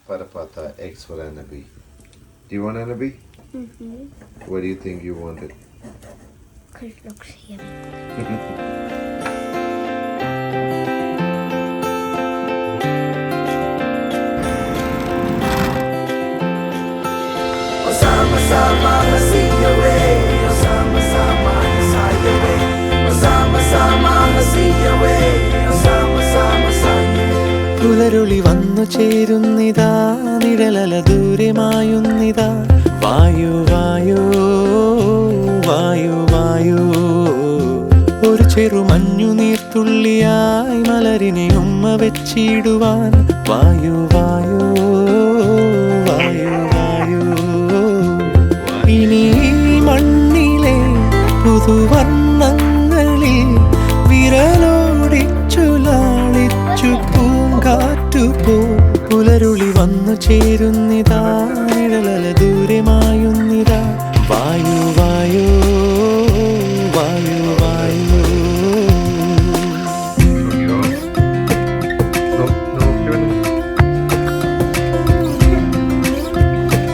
Parapata eggs for Annabi. Do you want Annabi? Mm-hmm. Why do you think you want it? Because it looks yummy. Sama-sama hasiyawe, sama-sama hasayawe, sama-sama hasiyawe, sama-sama saye. പുലരുളി വന്നു ചേരുന്നിതാ നിഴലല ദൂരമായുന്നിതാ വായു വായു വായു വായു ഒരു ചെറു മഞ്ഞു നീർത്തുള്ളിയായി മലരിനെ ഉമ്മ വെച്ചിടുവാൻ വായു വായു വായു വായു ഇനി മണ്ണിലെ പുതുവർണ്ണങ്ങളിൽ വിരലോടിച്ചു ലാളിച്ചു പൂങ്കാറ്റുപോ പുലരുളി വന്നു ചേരുന്നിതാ നിഴലല ദൂരമായുന്നിതാ വായു വായു വായു വായു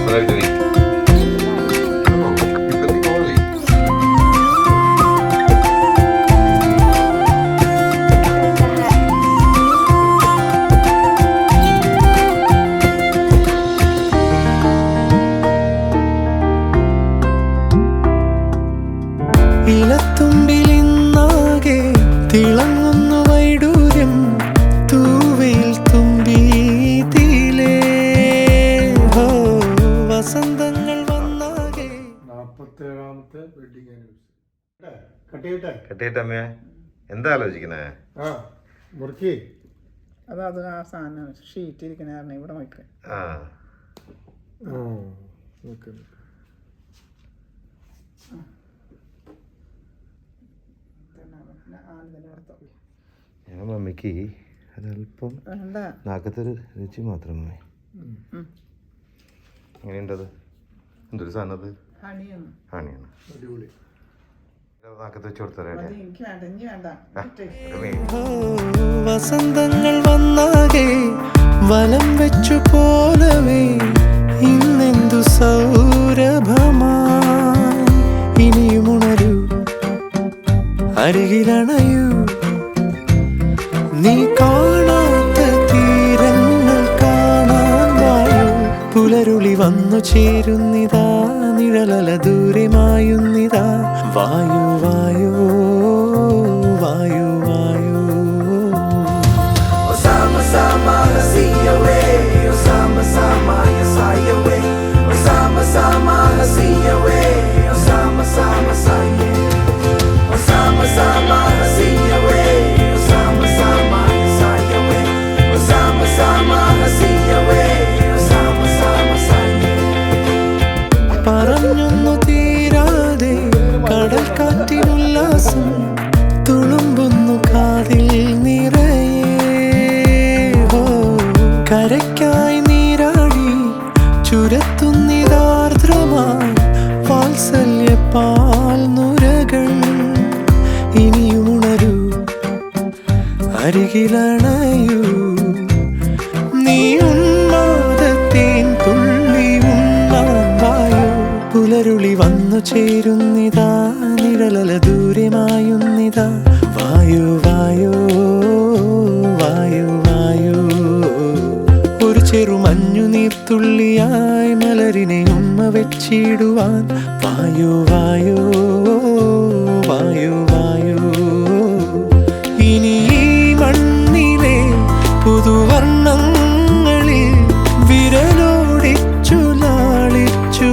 What are you doing? Oh, you put the oil in. ഇലത്തുമ്പിലിന്നാകെ തിളങ്ങുന്നു വൈഡൂര്യം തൂവയിൽ തുമ്പീതിയിലേ ഹോ വസന്തങ്ങൾ വന്നാകെ 47ാമത്തെ വെഡിങ് ആനിവേഴ്സറി കട്ടിയിട്ടെ കെട്ടിയിട്ടമ്മേ എന്താ ആലോചിക്കുന്നേ? ആ മുറുക്കി അത് ആ സാധനം ഷീറ്റ് ഇരിക്കണ കാരണം ഇവിടെ നോക്കുക ആ ഓക്കെ ഞാൻ മമ്മിക്ക് അതല്പം വേണ്ട നാക്കത്തൊരു രുചി മാത്രമേ. എങ്ങനെയുണ്ടത്? എന്തൊരു സാധനം അത്? ഹണിയൊന്നും ഹണിയാണ്. അടിപൊളി. നാക്കത്ത് വെച്ച് കൊടുത്തരേ. അത് എനിക്ക് വേണ്ട ഇനി വേണ്ട ഹോ വസന്തങ്ങൾ വന്നാകെ വലം വെച്ചു പോലവേ ഇന്നെന്തു സൗരഭമാ ഇനിയും ഉണരൂ അരികിലണയൂ നീ കാണാത്ത തീരങ്ങൾ കാണാൻ വായു പുലരുളി വന്നു ചേരുന്നിതാ നിഴലല ദൂരമായുന്നിതാ വായു വായു വായു വായു Sama-sama hasiyawe, sama-sama hasayawe, sama-sama hasiyawe, sama-sama saye. Sama-sama hasiyawe, sama-sama hasayawe, sama-sama hasiyawe, sama-sama saye. പറഞ്ഞൊന്നു തീരാതെ കടൽ കാറ്റിനുല്ലാസം തുളുമ്പുന്നു കാതിൽ നിറയെ ഹോ കരയ്ക്കായി നീരാടി ചുരത്തുന്നിതാർദ്രമായി വാത്സല്യപ്പാൽ നുരകൾ ഇനിയും ഉണരൂ അരികിലണയൂ നീ ഉന്മാദത്തേൻ തുള്ളി ഉണ്ണാൻ വായു പുലരുളി വന്നു ചേരുന്നിതാ നിഴലല ദൂരമായുന്നിതാ വായു വായു വായു വായു ഒരു ചെറു മഞ്ഞു നീർത്തുള്ളിയായി മലരിനെ ഉമ്മ വെച്ചിടുവാൻ വായു വായു വായു വായു ഇനി ഈ മണ്ണിലെ പുതുവർണ്ണങ്ങളിൽ വിരലോടിച്ചു ലാളിച്ചു